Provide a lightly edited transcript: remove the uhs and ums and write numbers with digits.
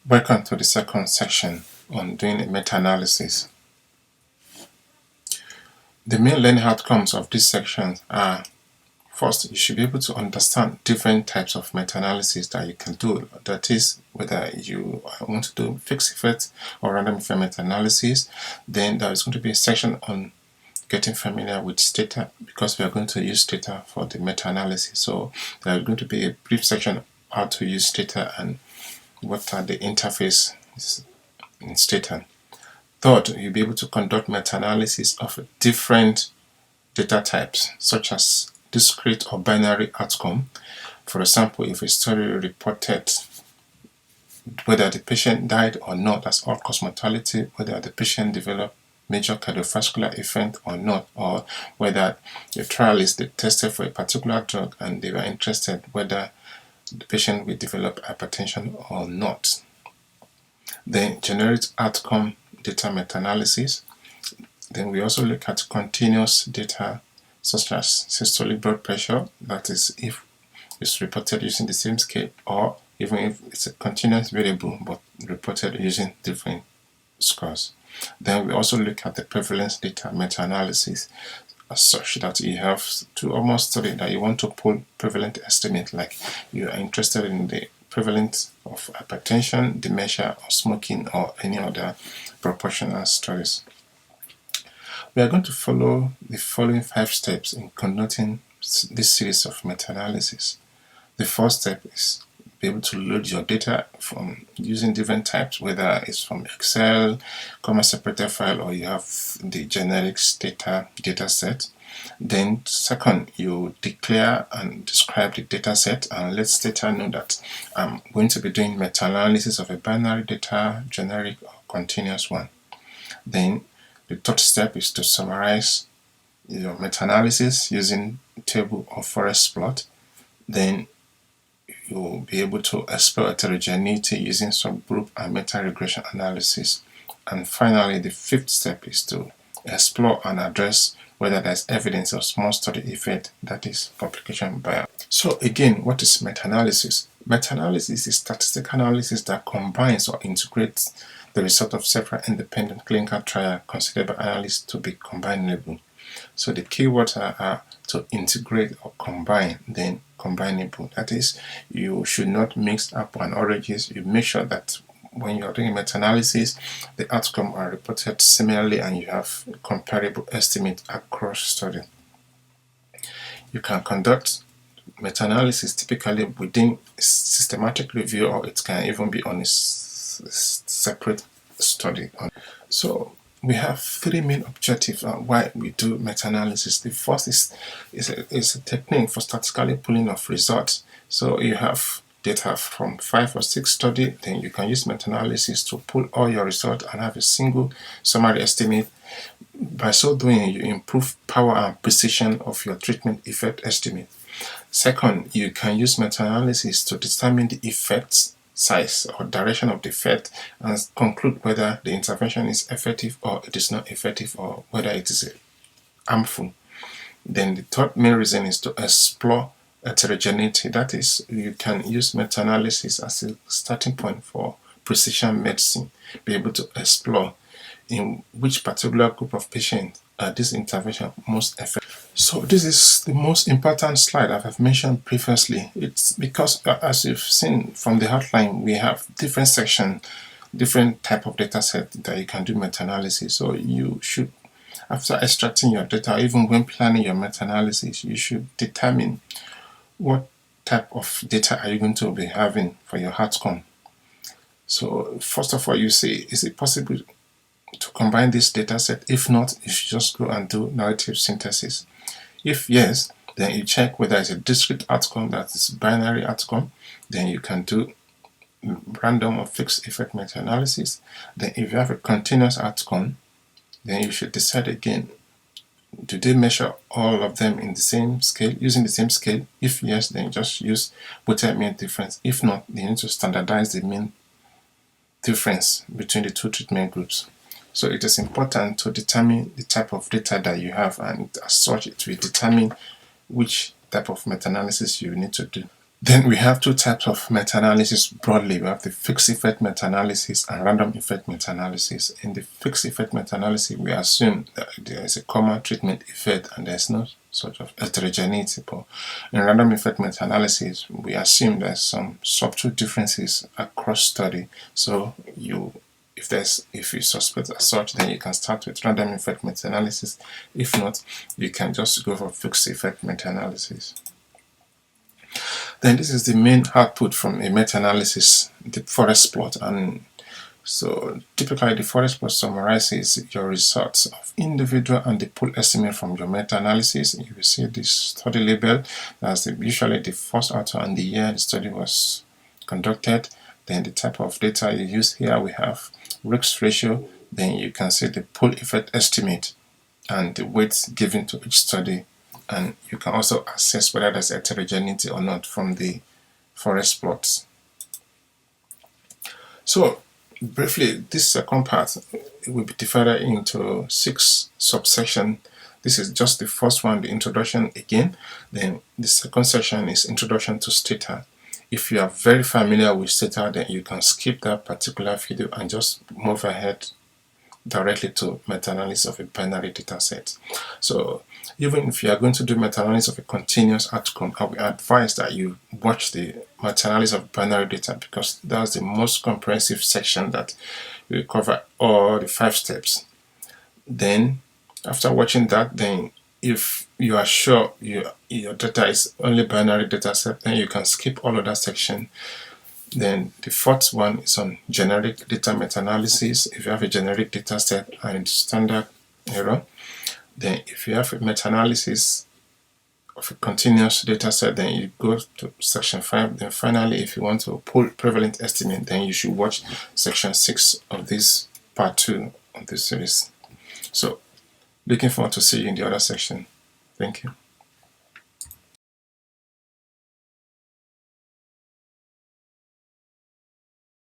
Welcome to the second section on doing a meta-analysis. The main learning outcomes of this section are: first, you should be able to understand different types of meta-analysis that you can do. That is, whether you want to do fixed effect or random effect meta-analysis. Then there is going to be a section on getting familiar with Stata, because we are going to use Stata for the meta-analysis. So there is going to be a brief section on how to use Stata and what are the interfaces in Stata. Third, you'll be able to conduct meta-analysis of different data types, such as discrete or binary outcome. For example, if a study reported whether the patient died or not as all-cause mortality, whether the patient developed major cardiovascular event or not, or whether the trial is tested for a particular drug and they were interested whether the patient will develop hypertension or not. Then generate outcome data meta-analysis. Then we also look at continuous data such as systolic blood pressure, that is if it's reported using the same scale, or even if it's a continuous variable but reported using different scores. Then we also look at the prevalence data meta-analysis, as such that you have to almost study that you want to pull prevalent estimate, like you are interested in the prevalence of hypertension, dementia, or smoking, or any other proportional studies. We are going to follow the following 5 steps in conducting this series of meta-analysis. The first step is be able to load your data from using different types, whether it's from Excel, comma separated file, or you have the generic data set. Then second, you declare and describe the data set and let Stata know that I'm going to be doing meta-analysis of a binary data, generic or continuous one. Then the third step is to summarize your meta-analysis using table or forest plot. Then you'll be able to explore heterogeneity using subgroup and meta-regression analysis. And finally, the 5th step is to explore and address whether there's evidence of small study effect, that is publication bias. So again, what is meta-analysis? Meta-analysis is statistical analysis that combines or integrates the result of several independent clinical trials considered by analysts to be combinable. So the keywords are to integrate or combine, then combinable. That is, you should not mix apple and oranges. You make sure that when you are doing meta-analysis, the outcome are reported similarly and you have comparable estimate across study. You can conduct meta-analysis typically within systematic review, or it can even be on a separate study. So we have 3 main objectives on why we do meta-analysis. The first is a technique for statistically pulling of results. So you have data from 5 or 6 studies, then you can use meta-analysis to pull all your results and have a single summary estimate. By so doing, you improve power and precision of your treatment effect estimate. Second, you can use meta-analysis to determine the effect size or direction of the effect and conclude whether the intervention is effective or it is not effective, or whether it is harmful. Then the third main reason is to explore heterogeneity. That is, you can use meta-analysis as a starting point for precision medicine, be able to explore in which particular group of patients this intervention most effective. So this is the most important slide that I've mentioned previously. It's because, as you've seen from the outline, we have different sections, different type of data set that you can do meta-analysis. So you should, after extracting your data, even when planning your meta-analysis, you should determine what type of data are you going to be having for your outcome. So first of all, you say, is it possible to combine this data set? If not, you should just go and do narrative synthesis. If yes, then you check whether it's a discrete outcome, that is binary outcome. Then you can do random or fixed effect meta-analysis. Then if you have a continuous outcome, then you should decide again, do they measure all of them in the same scale, using the same scale? If yes, then just use weighted mean difference. If not, you need to standardize the mean difference between the 2 treatment groups. So it is important to determine the type of data that you have, and as such it will determine which type of meta-analysis you need to do. Then we have two types of meta-analysis broadly. We have the fixed effect meta-analysis and random effect meta-analysis. In the fixed effect meta-analysis, we assume that there is a common treatment effect and there's no sort of heterogeneity. But in random effect meta-analysis, we assume there's some subtle differences across study. So if you suspect as such, then you can start with random effect meta-analysis. If not, you can just go for fixed effect meta-analysis. Then this is the main output from a meta-analysis, the forest plot. And so typically the forest plot summarizes your results of individual and the pool estimate from your meta-analysis. You will see this study label. That's usually the first author and the year the study was conducted. Then the type of data you use here, we have risk ratio. Then you can see the pool effect estimate and the weights given to each study. And you can also assess whether there's heterogeneity or not from the forest plots. So briefly, this second part will be divided into 6 subsections. This is just the first one, the introduction again. Then the second section is introduction to Stata. If you are very familiar with Stata, then you can skip that particular video and just move ahead directly to meta-analysis of a binary data set. So even if you are going to do meta-analysis of a continuous outcome, I would advise that you watch the meta-analysis of binary data, because that's the most comprehensive section that will cover all the 5 steps. Then after watching that, then if you are sure your data is only binary data set, then you can skip all of that section. Then the fourth one is on generic data meta-analysis. If you have a generic data set and standard error, then if you have a meta-analysis of a continuous data set, then you go to section 5. Then finally, if you want to pull prevalent estimate, then you should watch section 6 of this part 2 of this series. So looking forward to see you in the other section. Thank you.